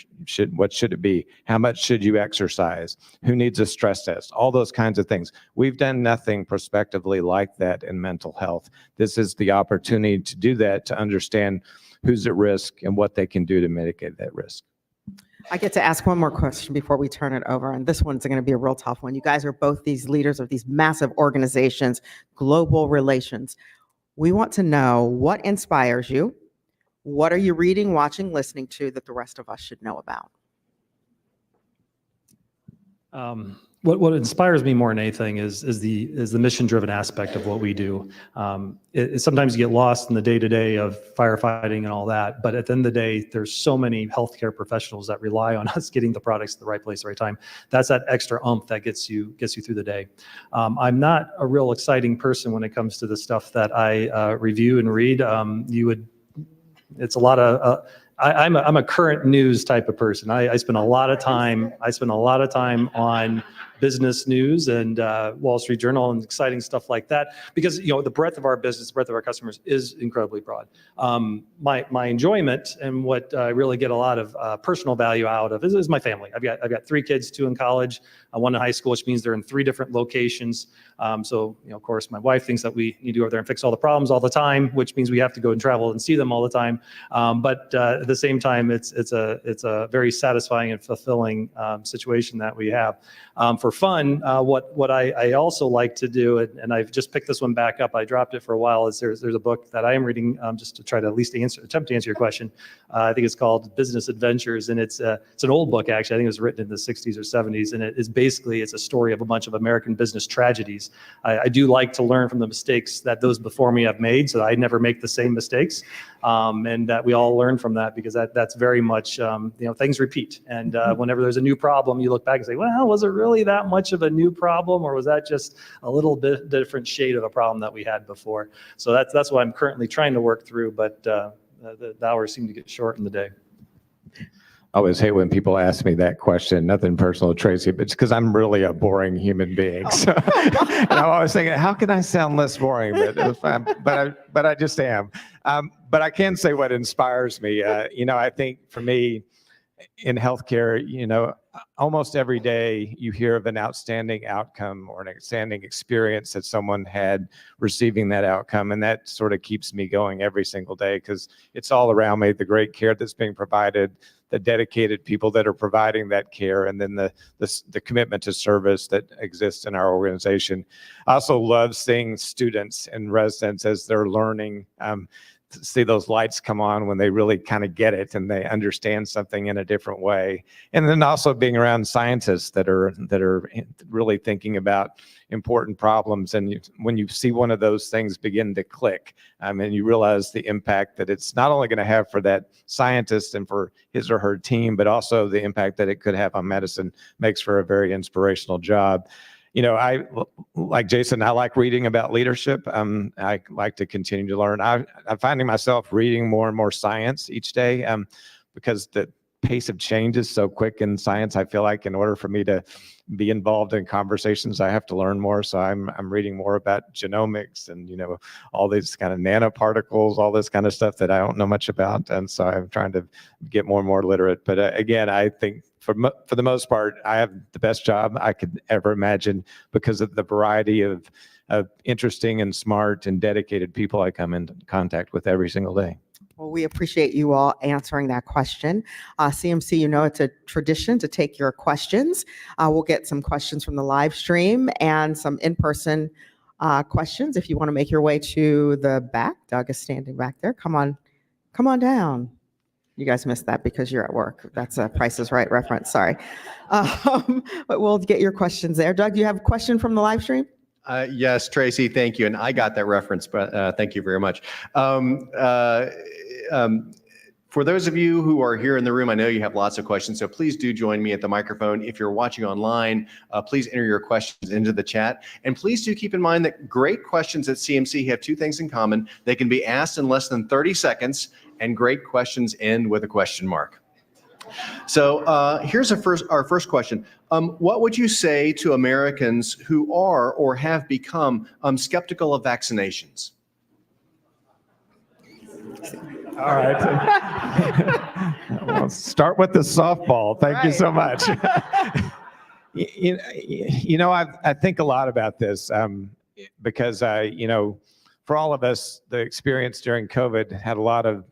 what should it be, how much should you exercise, who needs a stress test, all those kinds of things. We've done nothing prospectively like that in mental health. This is the opportunity to do that, to understand who's at risk and what they can do to mitigate that risk. I get to ask one more question before we turn it over, and this one's going to be a real tough one. You guys are both these leaders of these massive organizations, global relations. We want to know what inspires you. What are you reading, watching, listening to that the rest of us should know about? What inspires me more than anything is the mission-driven aspect of what we do. Sometimes you get lost in the day-to-day of firefighting and all that, but at the end of the day, there's so many healthcare professionals that rely on us getting the products to the right place at the right time. That's that extra oomph that gets you through the day. I'm not a real exciting person when it comes to the stuff that I review and read. It's a lot of. I'm a current news type of person. I spend a lot of time. On business news and Wall Street Journal and exciting stuff like that, because the breadth of our business, the breadth of our customers is incredibly broad. My enjoyment and what I really get a lot of personal value out of is my family. I've got 3 kids, 2 in college, 1 in high school, which means they're in 3 different locations. So of course, my wife thinks that we need to go over there and fix all the problems all the time, which means we have to go and travel and see them all the time. But at the same time, it's a very satisfying and fulfilling situation that we have. For fun, what I also like to do, and I've just picked this one back up, I dropped it for a while, is there's a book that I am reading just to try to at least attempt to answer your question. I think it's called Business Adventures, and it's an old book, actually. I think it was written in the 60s or 70s, and it's a story of a bunch of American business tragedies. I do like to learn from the mistakes that those before me have made, so that I never make the same mistakes, and that we all learn from that, because that's very much, things repeat. And whenever there's a new problem, you look back and say, well, was it really that much of a new problem, or was that just a little bit different shade of a problem that we had before? So that's what I'm currently trying to work through, but the hours seem to get short in the day. I always hate when people ask me that question. Nothing personal, Tracy, but it's because I'm really a boring human being. So, and I'm always thinking, how can I sound less boring? But I just am. But I can say what inspires me. I think for me, in healthcare, almost every day you hear of an outstanding outcome or an outstanding experience that someone had receiving that outcome. And that sort of keeps me going every single day, because it's all around me, the great care that's being provided, the dedicated people that are providing that care, and then the commitment to service that exists in our organization. I also love seeing students and residents as they're learning. see those lights come on when they really kind of get it and they understand something in a different way. And then also being around scientists that are really thinking about important problems. And when you see one of those things begin to click, and you realize the impact that it's not only going to have for that scientist and for his or her team, but also the impact that it could have on medicine, makes for a very inspirational job. I, like Jason, I like reading about leadership. I like to continue to learn. I'm finding myself reading more and more science each day, because the pace of change is so quick in science. I feel like in order for me to be involved in conversations, I have to learn more. So I'm reading more about genomics and, all these kind of nanoparticles, all this kind of stuff that I don't know much about. And so I'm trying to get more and more literate. But again, I think for the most part, I have the best job I could ever imagine because of the variety of interesting and smart and dedicated people I come into contact with every single day. Well, we appreciate you all answering that question. CMC, it's a tradition to take your questions. We'll get some questions from the live stream and some in-person questions. If you want to make your way to the back, Doug is standing back there. Come on down. You guys missed that because you're at work. That's a Price is Right reference, sorry. But we'll get your questions there. Doug, do you have a question from the live stream? Yes, Tracy, thank you. And I got that reference, but thank you very much. For those of you who are here in the room, I know you have lots of questions, so please do join me at the microphone. If you're watching online, please enter your questions into the chat. And please do keep in mind that great questions at CMC have two things in common. They can be asked in less than 30 seconds, and great questions end with a question mark. So here's our first question. What would you say to Americans who are or have become skeptical of vaccinations? All right. Well, start with the softball. Thank you so much. I think a lot about this because, for all of us, the experience during COVID had a lot of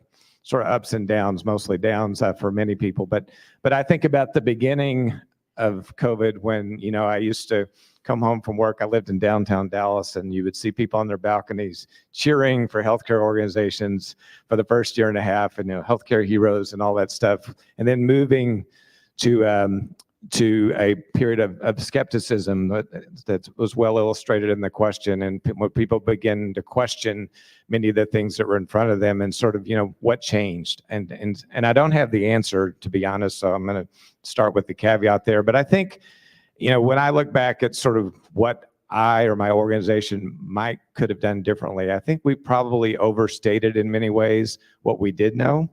sort of ups and downs, mostly downs for many people. But I think about the beginning of COVID when, I used to come home from work. I lived in downtown Dallas, and you would see people on their balconies cheering for healthcare organizations for the first year and a half, and healthcare heroes and all that stuff, and then moving to a period of skepticism that was well illustrated in the question, and when people begin to question many of the things that were in front of them, and sort of what changed, and I don't have the answer, to be honest, so I'm going to start with the caveat there. But I think when I look back at sort of what I or my organization could have done differently, I think we probably overstated in many ways what we did know,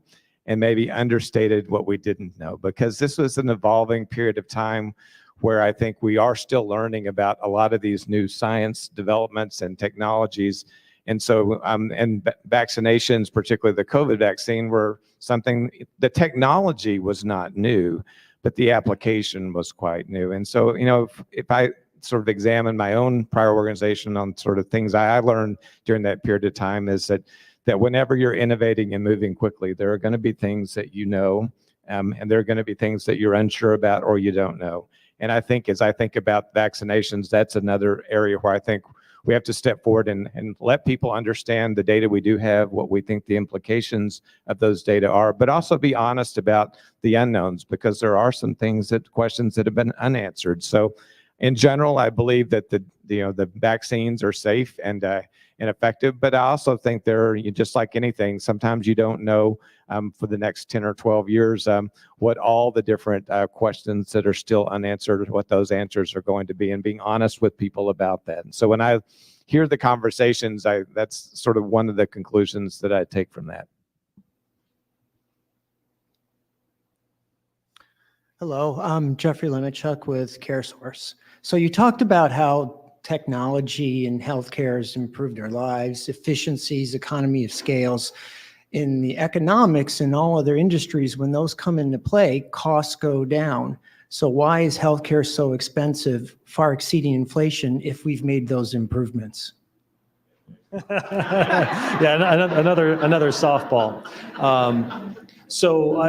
and maybe understated what we didn't know, because this was an evolving period of time where I think we are still learning about a lot of these new science developments and technologies. And so, and vaccinations, particularly the COVID vaccine, were something, the technology was not new, but the application was quite new. And so, if I sort of examine my own prior organization on sort of things I learned during that period of time, is that whenever you're innovating and moving quickly, there are going to be things that and there are going to be things that you're unsure about or you don't know. And I think as I think about vaccinations, that's another area where I think we have to step forward and let people understand the data we do have, what we think the implications of those data are, but also be honest about the unknowns, because there are some questions that have been unanswered. So in general, I believe that the vaccines are safe and effective, but I also think just like anything, sometimes you don't know for the next 10 or 12 years what all the different questions that are still unanswered, what those answers are going to be, and being honest with people about that. And so when I hear the conversations, that's sort of one of the conclusions that I take from that. Hello, I'm Jeffrey Lemichuk with CareSource. So you talked about how technology in healthcare has improved our lives, efficiencies, economy of scales. In the economics and all other industries, when those come into play, costs go down. So why is healthcare so expensive, far exceeding inflation, if we've made those improvements? Yeah, another softball. So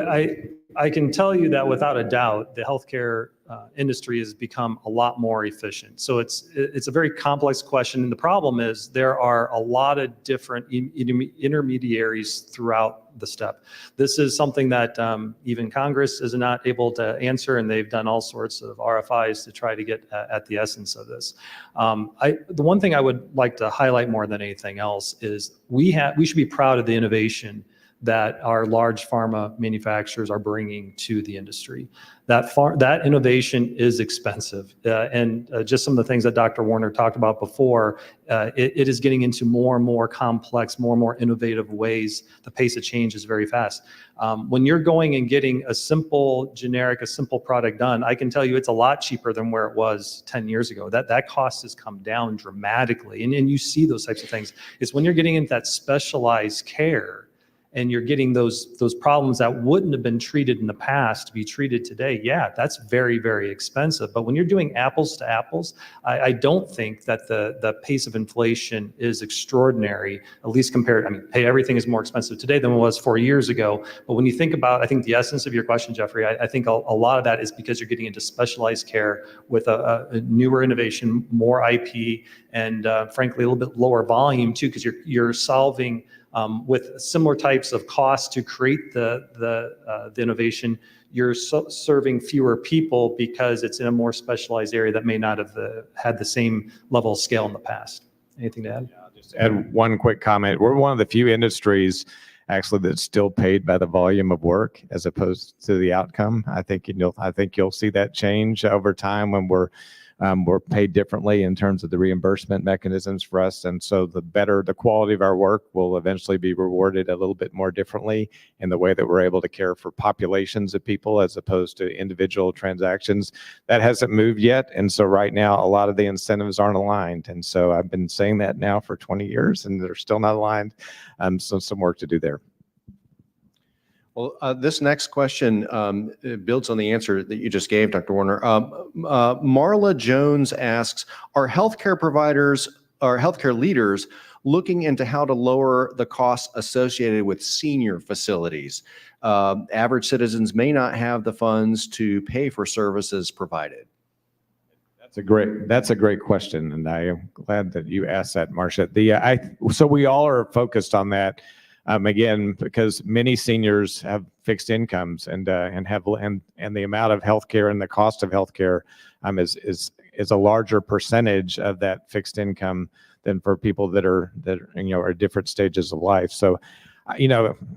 I can tell you that without a doubt, the healthcare industry has become a lot more efficient. So it's a very complex question. And the problem is there are a lot of different intermediaries throughout the step. This is something that even Congress is not able to answer, and they've done all sorts of RFIs to try to get at the essence of this. The one thing I would like to highlight more than anything else is we should be proud of the innovation that our large pharma manufacturers are bringing to the industry. That innovation is expensive. And just some of the things that Dr. Warner talked about before, it is getting into more and more complex, more and more innovative ways. The pace of change is very fast. When you're going and getting a simple product done, I can tell you it's a lot cheaper than where it was 10 years ago. That cost has come down dramatically. And you see those types of things. It's when you're getting into that specialized care and you're getting those problems that wouldn't have been treated in the past to be treated today, yeah, that's very, very expensive. But when you're doing apples to apples, I don't think that the pace of inflation is extraordinary, at least compared, hey, everything is more expensive today than it was 4 years ago. But when you think about, I think the essence of your question, Jeffrey, I think a lot of that is because you're getting into specialized care with a newer innovation, more IP, and frankly, a little bit lower volume too, because you're solving with similar types of costs to create the innovation. You're serving fewer people because it's in a more specialized area that may not have had the same level of scale in the past. Anything to add? Yeah, I'll just add one quick comment. We're one of the few industries actually that's still paid by the volume of work as opposed to the outcome. I think you'll see that change over time when we're paid differently in terms of the reimbursement mechanisms for us. And so the better the quality of our work will eventually be rewarded a little bit more differently in the way that we're able to care for populations of people as opposed to individual transactions. That hasn't moved yet. And so right now, a lot of the incentives aren't aligned. And so I've been saying that now for 20 years and they're still not aligned. So some work to do there. Well, this next question builds on the answer that you just gave, Dr. Warner. Marla Jones asks, are healthcare leaders looking into how to lower the costs associated with senior facilities? Average citizens may not have the funds to pay for services provided. That's a great question, and I am glad that you asked that, Marcia. So we all are focused on that. Again, because many seniors have fixed incomes and the amount of healthcare and the cost of healthcare is a larger percentage of that fixed income than for people that are at different stages of life. So,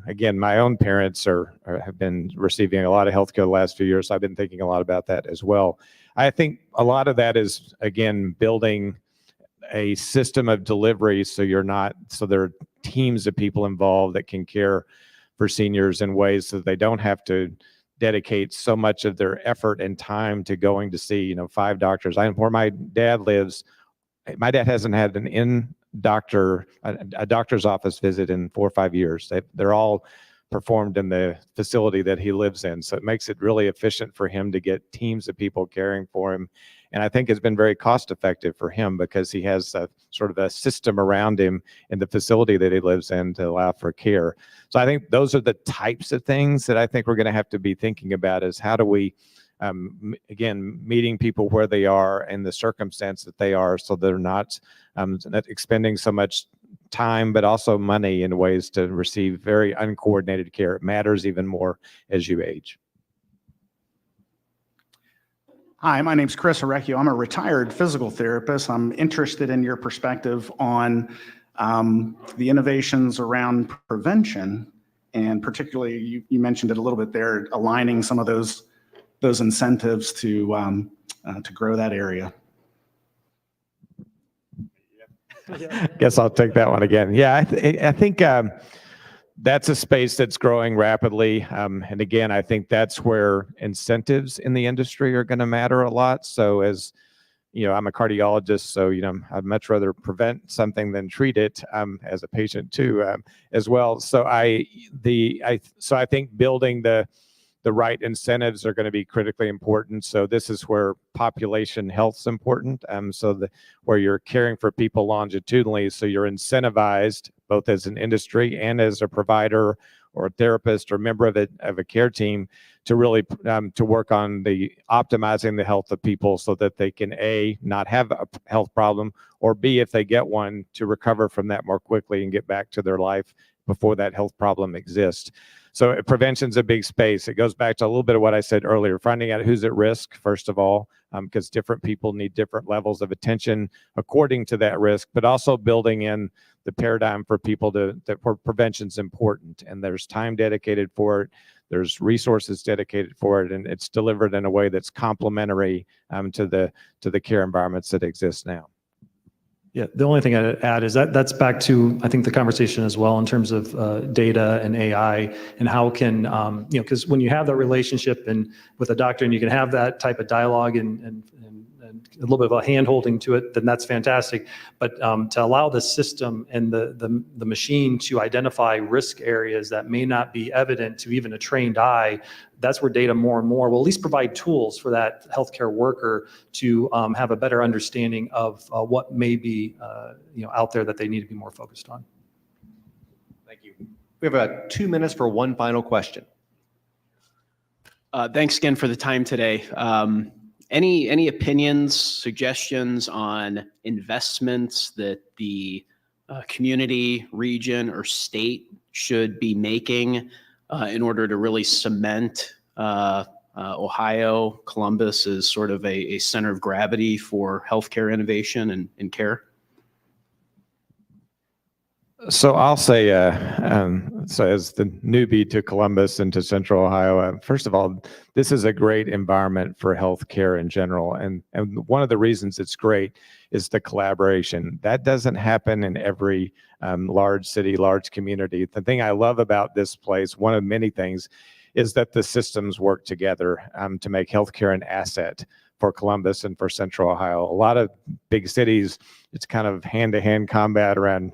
again, my own parents have been receiving a lot of healthcare the last few years. So I've been thinking a lot about that as well. I think a lot of that is, again, building a system of delivery so there are teams of people involved that can care for seniors in ways so that they don't have to dedicate so much of their effort and time to going to see 5 doctors. Where my dad lives, my dad hasn't had a doctor's office visit in 4 or 5 years. They're all performed in the facility that he lives in, so it makes it really efficient for him to get teams of people caring for him. And I think it's been very cost effective for him because he has a sort of a system around him in the facility that he lives in to allow for care. So I think those are the types of things that I think we're going to have to be thinking about, is how do we, again, meeting people where they are and the circumstance that they are, so they're not expending so much time, but also money in ways to receive very uncoordinated care. It matters even more as you age. Hi, my name's Chris Arecchio. I'm a retired physical therapist. I'm interested in your perspective on the innovations around prevention, and particularly you mentioned it a little bit there, aligning some of those incentives to grow that area. Guess I'll take that one again. Yeah, I think that's a space that's growing rapidly. And again, I think that's where incentives in the industry are going to matter a lot. So as I'm a cardiologist, so I'd much rather prevent something than treat it as a patient too, as well. So I think building the right incentives are going to be critically important. So this is where population health is important. Where you're caring for people longitudinally, so you're incentivized both as an industry and as a provider or a therapist or member of a care team to really to work on the optimizing the health of people so that they can A, not have a health problem, or B, if they get one, to recover from that more quickly and get back to their life before that health problem exists. So prevention's a big space. It goes back to a little bit of what I said earlier, finding out who's at risk, first of all, because different people need different levels of attention according to that risk, but also building in the paradigm for people that prevention's important, and there's time dedicated for it. There's resources dedicated for it, and it's delivered in a way that's complementary to the care environments that exist now. Yeah, the only thing I'd add is that that's back to, I think, the conversation as well in terms of data and AI and how can, because when you have that relationship and with a doctor and you can have that type of dialogue and a little bit of a hand-holding to it, then that's fantastic. But to allow the system and the machine to identify risk areas that may not be evident to even a trained eye, that's where data more and more will at least provide tools for that healthcare worker to have a better understanding of what may be out there that they need to be more focused on. Thank you. We have about 2 minutes for one final question. Thanks again for the time today. Any opinions, suggestions on investments that the community, region, or state should be making in order to really cement Ohio, Columbus as sort of a center of gravity for healthcare innovation and care? So I'll say, so as the newbie to Columbus and to Central Ohio, first of all, this is a great environment for healthcare in general. And one of the reasons it's great is the collaboration. That doesn't happen in every large city, large community. The thing I love about this place, one of many things, is that the systems work together to make healthcare an asset for Columbus and for Central Ohio. A lot of big cities, it's kind of hand-to-hand combat around,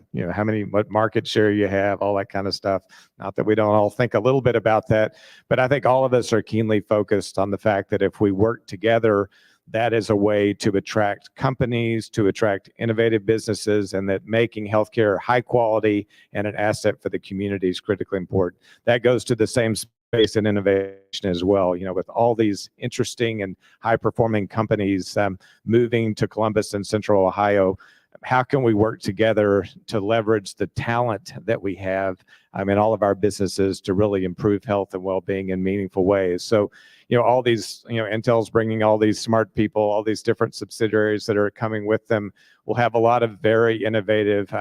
what market share you have, all that kind of stuff. Not that we don't all think a little bit about that, but I think all of us are keenly focused on the fact that if we work together, that is a way to attract companies, to attract innovative businesses, and that making healthcare high quality and an asset for the community is critically important. That goes to the same space in innovation as well. With all these interesting and high-performing companies moving to Columbus and Central Ohio, how can we work together to leverage the talent that we have in all of our businesses to really improve health and well-being in meaningful ways? So, all these, Intel's bringing all these smart people, all these different subsidiaries that are coming with them. We'll have a lot of very innovative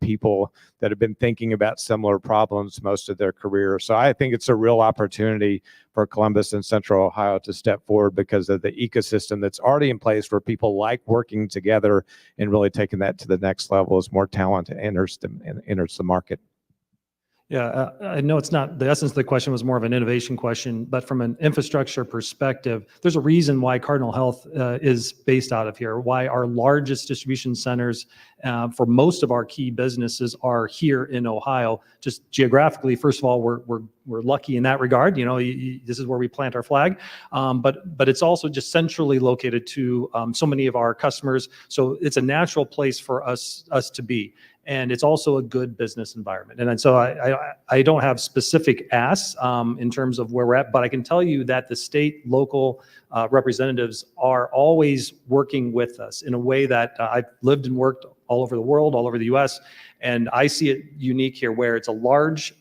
people that have been thinking about similar problems most of their career. So I think it's a real opportunity for Columbus and Central Ohio to step forward because of the ecosystem that's already in place where people like working together and really taking that to the next level as more talent enters the market. Yeah, I know it's not, the essence of the question was more of an innovation question, but from an infrastructure perspective, there's a reason why Cardinal Health is based out of here, why our largest distribution centers for most of our key businesses are here in Ohio. Just geographically, first of all, we're lucky in that regard. This is where we plant our flag, but it's also just centrally located to so many of our customers. So it's a natural place for us to be. And it's also a good business environment. And so I don't have specific asks in terms of where we're at, but I can tell you that the state, local representatives are always working with us in a way that I've lived and worked all over the world, all over the US. And I see it unique here where it's a large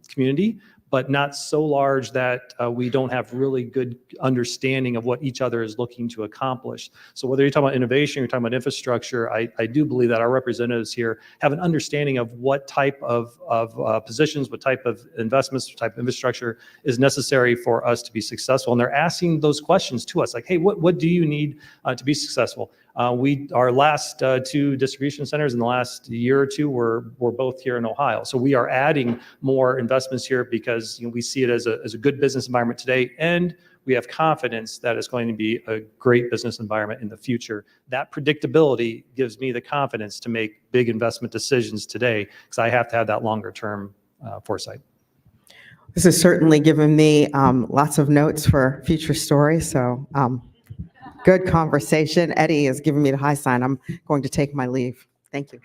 community, but not so large that we don't have really good understanding of what each other is looking to accomplish. So whether you're talking about innovation, you're talking about infrastructure, I do believe that our representatives here have an understanding of what type of positions, what type of investments, what type of infrastructure is necessary for us to be successful. And they're asking those questions to us, like, hey, what do you need to be successful? Our last two distribution centers in the last year or two were both here in Ohio. So we are adding more investments here because we see it as a good business environment today, and we have confidence that it's going to be a great business environment in the future. That predictability gives me the confidence to make big investment decisions today because I have to have that longer term foresight. This has certainly given me lots of notes for future stories. So good conversation. Eddie is giving me the high sign. I'm going to take my leave. Thank you.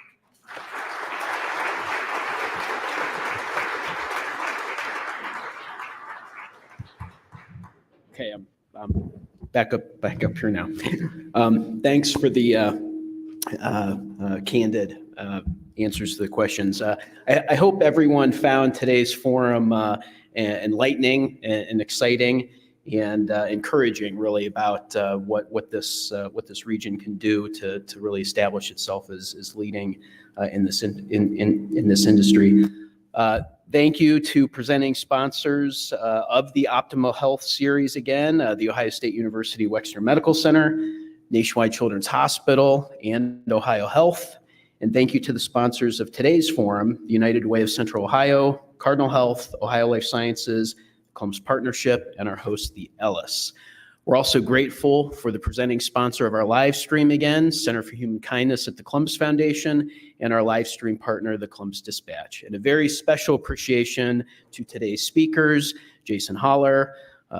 Okay, I'm back up here now. Thanks for the candid answers to the questions. I hope everyone found today's forum enlightening and exciting and encouraging, really, about what this region can do to really establish itself as leading in this industry. Thank you to presenting sponsors of the Optimal Health series again, the Ohio State University Wexner Medical Center, Nationwide Children's Hospital, and Ohio Health. And thank you to the sponsors of today's forum, the United Way of Central Ohio, Cardinal Health, Ohio Life Sciences, Columbus Partnership, and our host, the Ellis. We're also grateful for the presenting sponsor of our live stream again, Center for Human Kindness at the Columbus Foundation, and our live stream partner, the Columbus Dispatch. And a very special appreciation to today's speakers, Jason Hollar,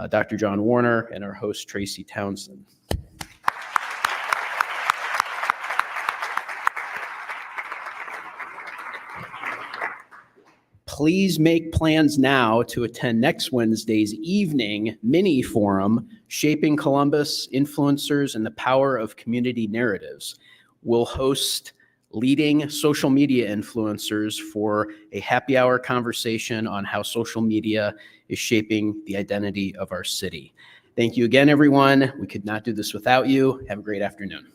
Dr. John Warner, and our host, Tracy Townsend. Please make plans now to attend next Wednesday's evening mini forum, Shaping Columbus, Influencers and the Power of Community Narratives. We'll host leading social media influencers for a happy hour conversation on how social media is shaping the identity of our city. Thank you again, everyone. We could not do this without you. Have a great afternoon.